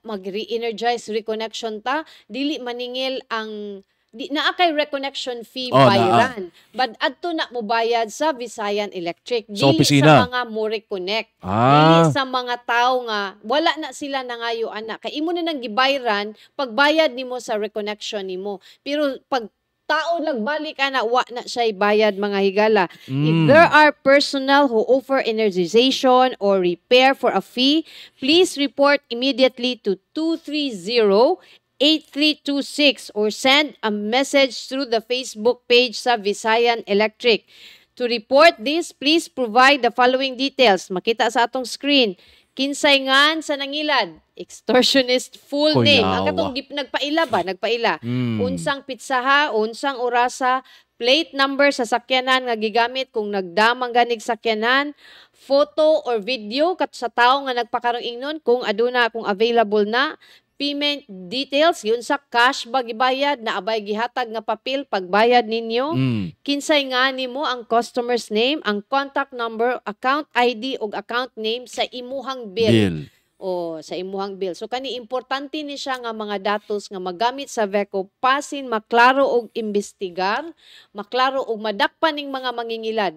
mag-re-energize reconnection ta dili maningil ang naa kay reconnection fee bayaran. But adto na mo bayad sa Visayan Electric. Sa Dili opisina. sa mga mo reconnect. Dili sa mga tao nga wala na sila nangayo ana. Kay imo na nang gibayran pagbayad nimo sa reconnection nimo. Pero pag tao nagbalik ana wa na siya bayad mga higala. If there are personnel who offer energization or repair for a fee, please report immediately to 230-8326 or send a message through the Facebook page sa Visayan Electric. To report this, please provide the following details. Makita sa atong screen. Kinsay ngan sa nangilad. Extortionist full name. Ang katong nagpaila ba? Nagpaila. Unsang pitsaha, unsang orasa, plate number sa sakyanan nga gigamit kung nagdamang ganig sakyanan, photo or video kat sa tao nga nagpakarong ingnon kung aduna kung available na, payment details, yun sa cash ba gibayad na abay gihatag nga papel pagbayad ninyo. Kinsay nga nimo ang customer's name, ang contact number, account ID ug account name sa imuhang bill. O sa imuhang bill. So kani importante ni siya nga mga datos nga magamit sa VECO pasin maklaro og imbestigar, maklaro og madakpan ning mga mangingilad.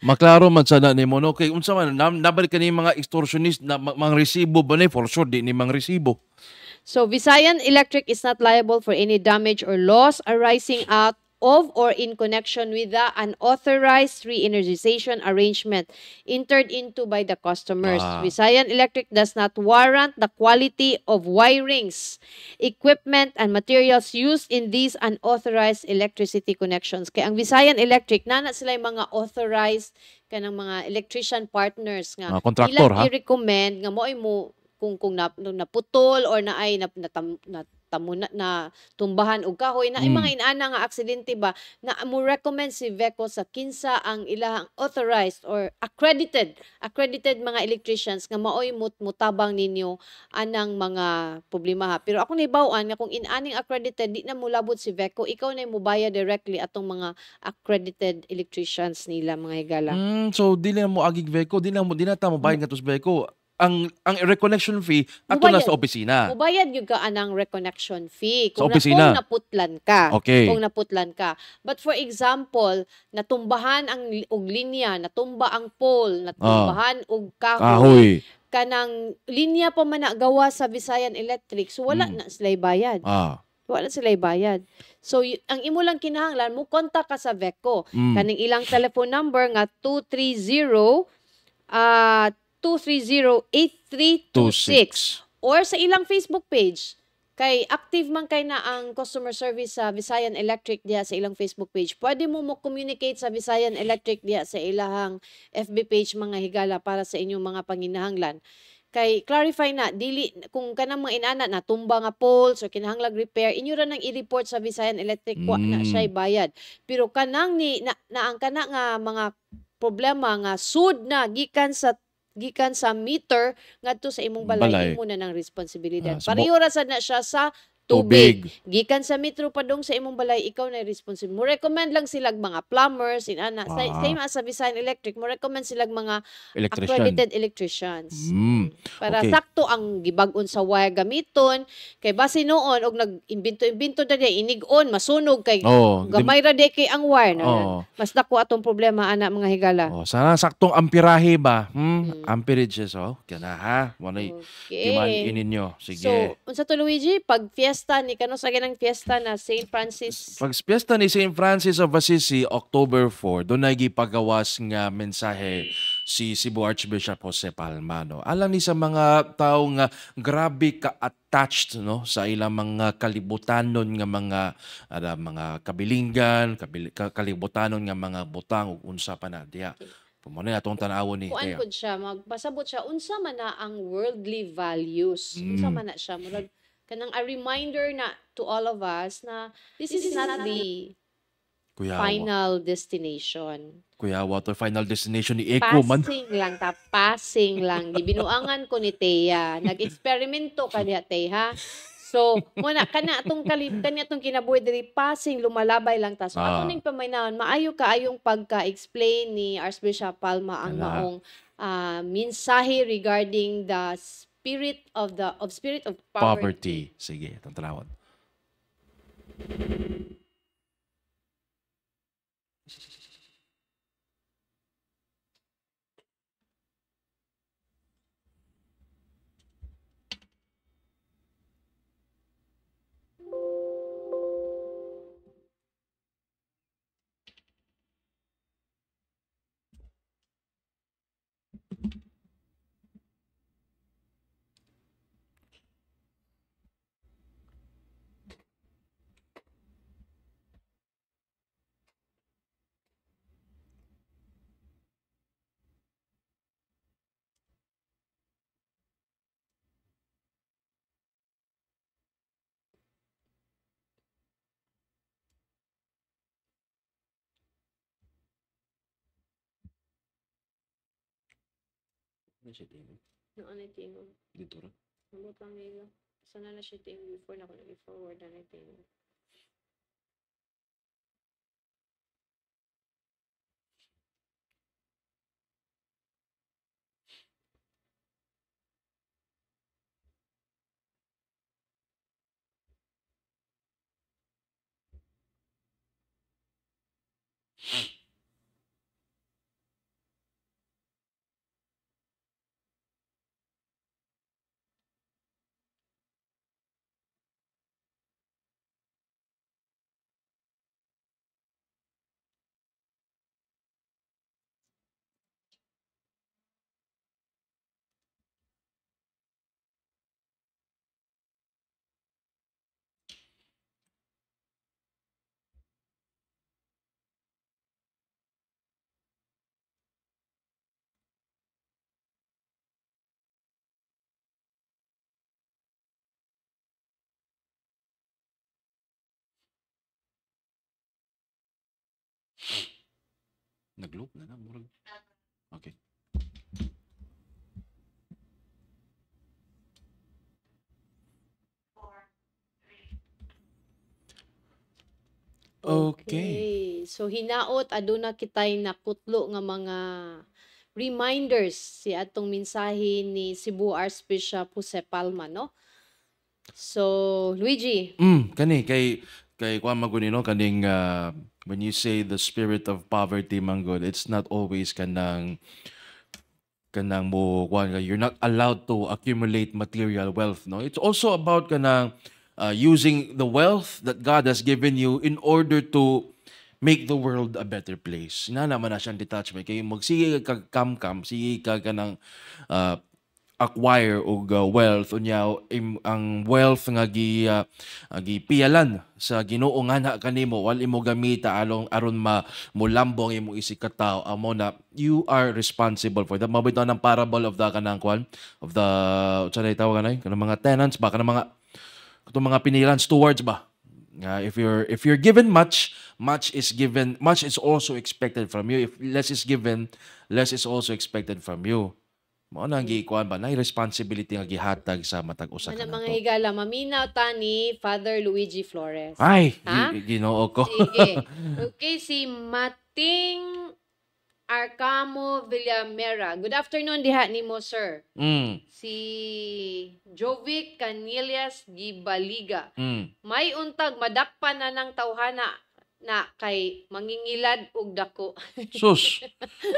Maklaro man sana nimo no kay unsa man nabalik kani mga extortionist na mga resibo ba ni for sure di ni mga resibo. So Visayan Electric is not liable for any damage or loss arising out of or in connection with the unauthorized re-energization arrangement entered into by the customers. Visayan Electric does not warrant the quality of wirings, equipment, and materials used in these unauthorized electricity connections. Kaya ang Visayan Electric, nana sila yung mga authorized kanang mga electrician partners nga. Kontraktor ha? I-recommend nga mo kung naputol or naay na tumbahan og kahoy na mga inana nga aksidente ba na mo recommend si VECO sa kinsa ang ilahang authorized or accredited mga electricians nga maoy mutabang ninyo anang mga problema ha. Pero ako naibaw-an nga kung inaning accredited di na mo labot si VECO, ikaw na mo bayad directly atong mga accredited electricians nila mga higala. So dili na mo agig VECO, di na ta mo bayad ngadto sa VECO. Ang reconnection fee ato na sa opisina. Mubayad yung ka anang reconnection fee. Sa Kung opisina. naputlan ka. Okay. Kung naputlan ka. But for example, natumbahan ang og linya, natumba ang pole, natumbahan og kahoy. Kanang linya pa man na gawa sa Visayan Electric. So wala na sila bayad. Wala sila bayad. So ang imo lang kinahanglan mo kontak ka sa VECO. Kaning ilang telephone number nga 230-8326 or sa ilang Facebook page. Kay active man kay na ang customer service sa Visayan Electric diha sa ilang Facebook page. Pwede mo communicate sa Visayan Electric diha sa ilahang FB page mga higala para sa inyong mga panginahanglan. Kay clarify na dili kung kanang mga inana natumba nga poles or kinahanglag repair inyo ra nang i-report sa Visayan Electric wa na siya bayad. Pero kanang ang kana nga mga problema nga sud na gikan sa meter ngadto sa imong balay, imo na ng responsibilidad. Pareho ra sad na siya sa tubig. Gikan sa metro padong sa imong balay, ikaw na responsible. Mo recommend lang silag mga plumbers, inana. Same as sa Visayan Electric, mo recommend silag mga accredited electricians. Para sakto ang gibag-on sa wire gamiton. Kay base noon, og nag-imbento-imbento na inig-on, masunog kay gamay ra kay ang wire. Mas dako atong problema, ana mga higala. Sana saktong amperahe ba? Amperages, Kaya ha? Wanay timan ninyo. Sige. So, unsa to Luigi? Pag fiesta ni kano sa ganang fiesta na St. Francis. Pag fiesta ni St. Francis of Assisi, October 4, doon na gipagawas nga mensahe si Cebu Archbishop Jose Palma. No? Alam ni sa mga tao nga grabe ka-attached no sa ilang mga kalibutanon nga mga kabilinggan, kalibutanon nga mga butang ug unsa pa na diha. Pumano atong tanawon ni Kuan pud siya, magbasabot siya unsa man na ang worldly values. Unsa man na siya murag kanang a reminder na to all of us na this is not the final destination. Kuya, water final destination ni Eko man. Passing lang. Gibinuangan ko ni Teya. Nag-eksperimento ka niya, Teya. So, muna, atong kinabuhi diri passing, lumalabay lang ta. So, ato ning pamaynawon, maayo kaayong pagka-explain ni Archbishop Palma ang maong mensahe regarding the spirit of poverty. Sige, itong tanawon. Noon ay tingog. Dito ra. Nabutang nila. Sana na siya tingog before na ako nag-forward na tingog. Nag-loop na na. Okay. Okay. So hinaot aduna kitay nakutlo nga mga reminders si atong mensahe ni Cebu Archbishop Jose Palma, no? So Luigi, kay kuan maguni no kaning when you say the spirit of poverty manggod, it's not always kanang mo kuan you're not allowed to accumulate material wealth, no? It's also about kanang using the wealth that God has given you in order to make the world a better place. Na naman na siyang detachment. Kaya magsige ka kam-kam, sige ka kanang acquire og wealth unya ang wealth nga gipiyalan sa Ginoo nga na kanimo wal imo gamita aron mulambong imo isig ka tawo amo na you are responsible for that. Mabito ng parable of the kanang kwan of the unsa tawag kanay kanang mga tenants ba kanang mga pinilan stewards ba. If you're given much is also expected from you. If less is given, less is also expected from you. Mao nang gikuan ba na responsibility nga gihatag sa matag usa ka Ano mga nato. higala, maminaw ta ni Father Luigi Flores. Ay, Ha? Ginoo ko. Sige. Okay, si Mating Arcamo Villamera. Good afternoon diha nimo, sir. Mm. Si Jovic Canillas Gibaliga. May untag madakpan na ng tawhana na kay mangingilad og dako. Sus.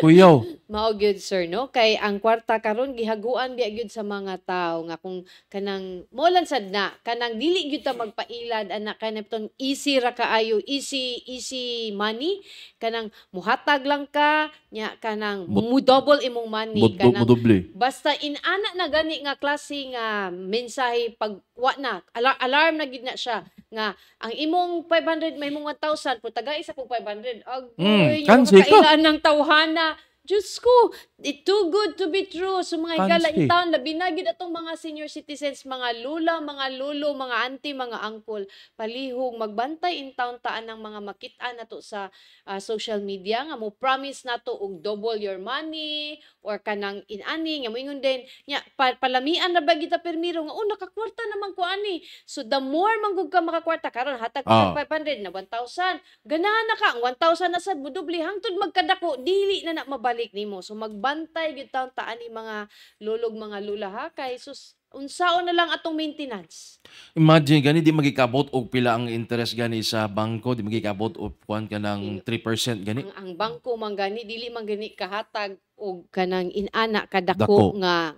Kuyaw. Mao gyud sir no kay ang kwarta karon gihaguan biya gyud sa mga tao nga kung kanang molan sad na kanang dili gyud ta magpailad ana kanang easy ra kaayo easy money kanang muhatag lang ka nya kanang mu double imong money kanang Mudoble. basta inana na gani nga klase nga mensahe pag wa na alarm na gid na siya nga ang imong 500 may imong 1,000 po tagay sa kog 500 agoy kansi ka. kakailan ng tawhana. Diyos ko, it too good to be true. So mga higala Fancy. in town, labi na gid atong mga senior citizens, mga lula, mga lolo, mga auntie, mga uncle, palihog, magbantay in town taan ng mga makita na to sa social media, nga mo promise na to og double your money, or kanang inani, nga mo ingon din, nya, palamian na ba kita permiro, nga, nakakwarta naman ko ani. So the more manggug ka makakwarta, karon hatag ka 500 na 1,000, ganahan na ka, ang 1,000 na sad, budubli, hangtod magkadako, dili na mabalik nimo. So magbantay gyud taon taan ni mga lulog mga lula ha kay sus unsaon na lang atong maintenance. Imagine gani di magikabot og pila ang interest gani sa bangko, di magikabot og kuan ka ng 3% gani. Ang bangko man gani dili man gani kahatag og kanang inana Dako. kadako nga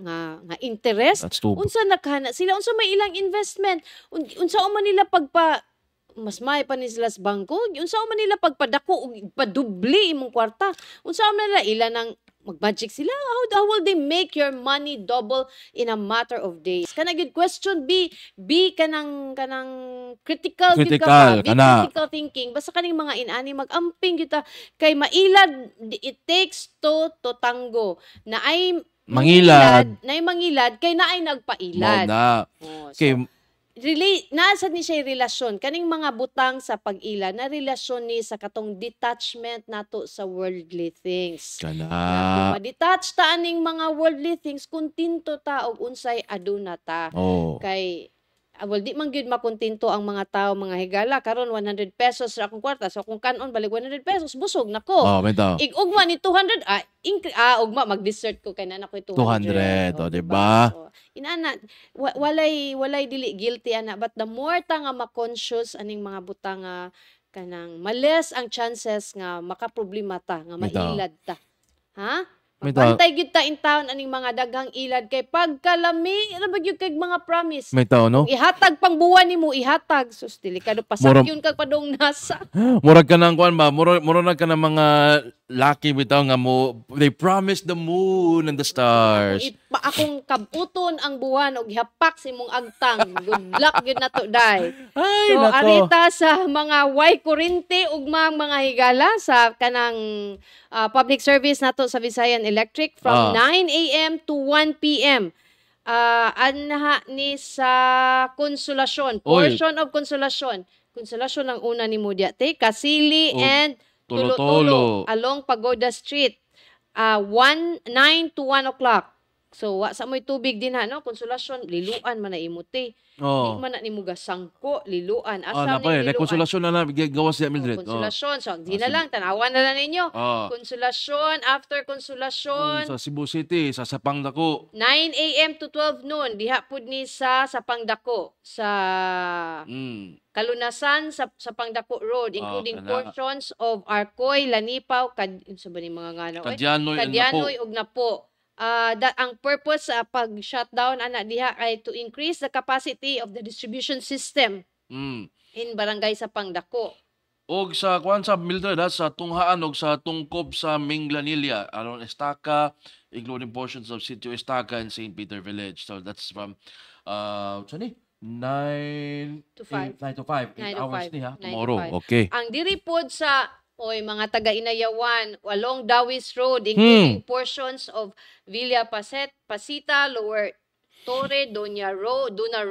interest. That's too Unsa nakahana sila unsa may ilang investment unsa man nila pagpa mas may pa ni sila sa bangko unsa man nila pagpadako og padubli imong kwarta unsa man nila ila nang mag-budget sila how will they make your money double in a matter of days kana gid question be kanang critical gid Critical, be kana. critical thinking basta kaning mga inani mag-amping gyud ta kay mailad it takes two to tango na ay Mangilad. kay naay Mao nagpailad. na. Oh, so, Okay, nasa ni siya relasyon kaning mga butang sa pag-ila na relasyon ni sa katong detachment nato sa worldly things. kana. Kung ma-detach ta aning mga worldly things, kuntinto ta og unsay aduna ta. Oh. Kay well, di man gyud makontento ang mga tao mga higala karon 100 pesos ra akong kwarta. So kung kanon balik 100 pesos busog nako. Oh, bitaw. Ig-ugma ni 200 ugma mag-dessert ko kay na ko 200, 200. diba? So, inana walay dili guilty ana but the more ta nga ma-conscious aning mga butang nga kanang males ang chances nga makaproblema ta nga Bitaw. mailad ta. Ha? Bitaw. Magbantay gyud ta in town aning mga daghang ilad kay pagkalami ra ba gyud kay mga promise. May tao no? Ihatag pang buwan nimo ihatag sus delikado pasakyon kag padong nasa. Murag ka ng kuan ba? Murag ka ng mga lucky bitaw nga mo they promised the moon and the stars. Akong kabuton ang buwan og ihapak sa imong agtang. Good luck gyud nato day. Ay, So nako. arita sa mga way kurente ugma mga higala sa kanang public service nato sa Visayan Electric from 9 a.m. to 1 p.m. Anha ni sa Konsolasyon. Portion of Konsolasyon. Konsolasyon ang una ni mo diate. Kasili Og and Tulo-Tulo. Tulo-Tulo along Pagoda Street. 9 to 1 o'clock. So, wa sa mo'y tubig din ha, no? Konsolasyon, liluan man na imuti. Di Oh. man na ni mo gasangko, liluan. Ah, Asa napay, ni liluan? rekonsolasyon na lang gawas siya Mildred. Oh. Konsolasyon. So, di Ah, na lang, tanawan na lang ninyo. Ah. Konsolasyon, after konsolasyon, Sa Cebu City, sa Sapang Dako. 9 a.m. to 12 noon, diha pud ni sa Pangdako, sa Kalunasan, sa Pangdako Road, including kana. portions of Arcoy, Lanipaw, sa ba ni mga ngano? Kadyanoy and Napo. Kadyanoy ug Napo. Ang purpose sa pag-shutdown ana diha ay to increase the capacity of the distribution system Mm. in barangay sa Pangdako. Og sa kuan sa Mildred sa tunghaan og sa tungkob sa Minglanilla aron Estaca, including portions of Sitio Estaca and St. Peter Village. So that's from saan 9 To 5. 9 to 5. 9 to 8 hours 5. ni 9 ha. to Tomorrow. 5. Okay. Ang diripod sa mga taga-Inayawan along Dawis Road, including portions of Villa Pasita, Lower Torre, Duna Rose, Duna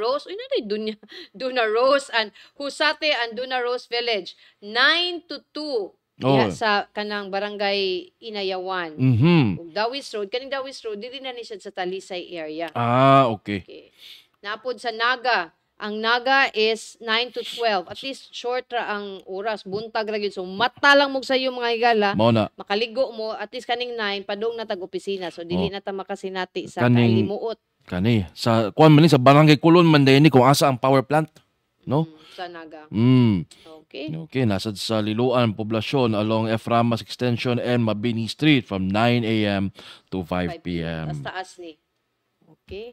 Rose, and Husate and Duna Rose Village. 9 to 2 Oh. sa kanang barangay Inayawan. Ug Dawis Road, kaning Dawis Road, dili na ni siya sa Talisay area. Okay. Okay. Napod sa Naga. Ang Naga is 9 to 12. At least short ra ang oras. Buntag ra gyud. So mata lang mo sa iyo mga higala. Mao na. Makaligo mo. At least kaning 9, padung na tag-opisina. So dili na ta makasinati sa Kaning- kailimuot. Kani sa kuan man ni sa Barangay Kulon man ni kung asa ang power plant, no? Sa Naga. Okay. Okay, nasa sa Liloan poblasyon along F. Ramas Extension and Mabini Street from 9 a.m. to 5 p.m. Tas taas ni. Okay.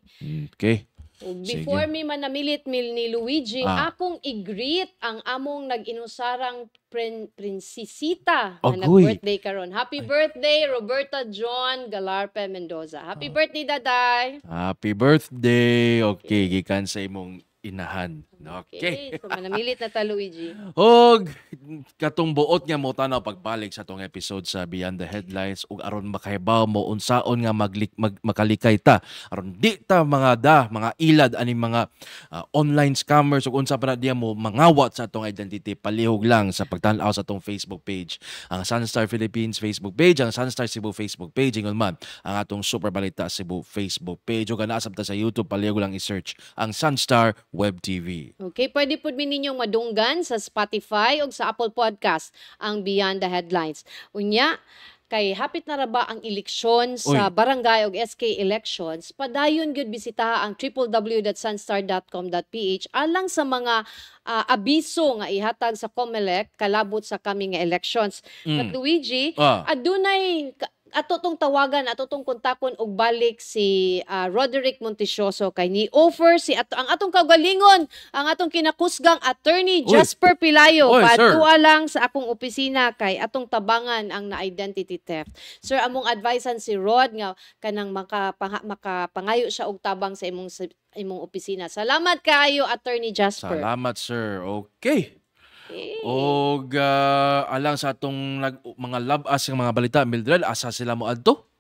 Okay. Ug Sige. before mi manamilit ni Luigi, akong i-greet ang among nag-inusarang prinsesita na Agoy. nag-birthday karon. Happy birthday, Roberta John Galarpe Mendoza. Happy birthday, Daday. Happy birthday. Okay, gikan sa imong inahan. Okay. So manamilit na ta, Luigi. Og katong buot nga mo tanaw pagbalik sa tong episode sa Beyond the Headlines ug aron makahibaw mo unsaon nga makalikay ta aron di ta mga ilad ani mga online scammers ug unsa pa na diya mo mangawat sa atong identity palihog lang sa pagtan-aw sa atong Facebook page, ang Sunstar Philippines Facebook page, ang Sunstar Cebu Facebook page, ingon man ang atong Super Balita Cebu Facebook page ug kana ta sa YouTube palihog lang i-search ang Sunstar Web TV. Okay, pwede po ninyong madunggan sa Spotify o sa Apple Podcast ang Beyond the Headlines. Unya, kay hapit na ra ba ang eleksyon sa barangay o SK elections, padayon gyud bisitaha ang www.sunstar.com.ph alang sa mga abiso nga ihatag sa COMELEC kalabot sa coming elections. At Luigi, adunay ato tong tawagan, ato tong kontakon og balik si Roderick Montesiosio kay ni offer ang atong kaugalingon, ang atong kinakusgang attorney Jasper Pilayo padua lang sa akong opisina kay atong tabangan ang na-identity theft. Sir, among advisean si Rod nga kanang makapangayo siya og tabang sa imong opisina. Salamat kaayo, Attorney Jasper. Salamat, sir. Okay. Og alang sa atong mga labas ng mga balita, Mildred, asa sila mo adto?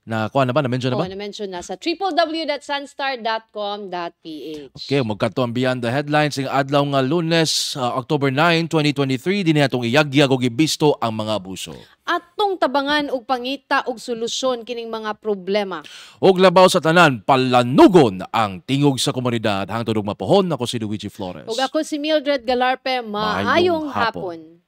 Na kuha na ba? Na-mention na ba? Na-mention na sa www.sunstar.com.ph. Okay, magkanto ang Beyond the Headlines ng adlaw nga Lunes, October 9, 2023, din natong iyagyag og ibisto ang mga abuso. Atong tabangan og pangita og solusyon kining mga problema. Og labaw sa tanan, palanugon ang tingog sa komunidad hangtod og mapuhon. Ako si Luigi Flores. Ug ako si Mildred Galarpe. Maayong hapon.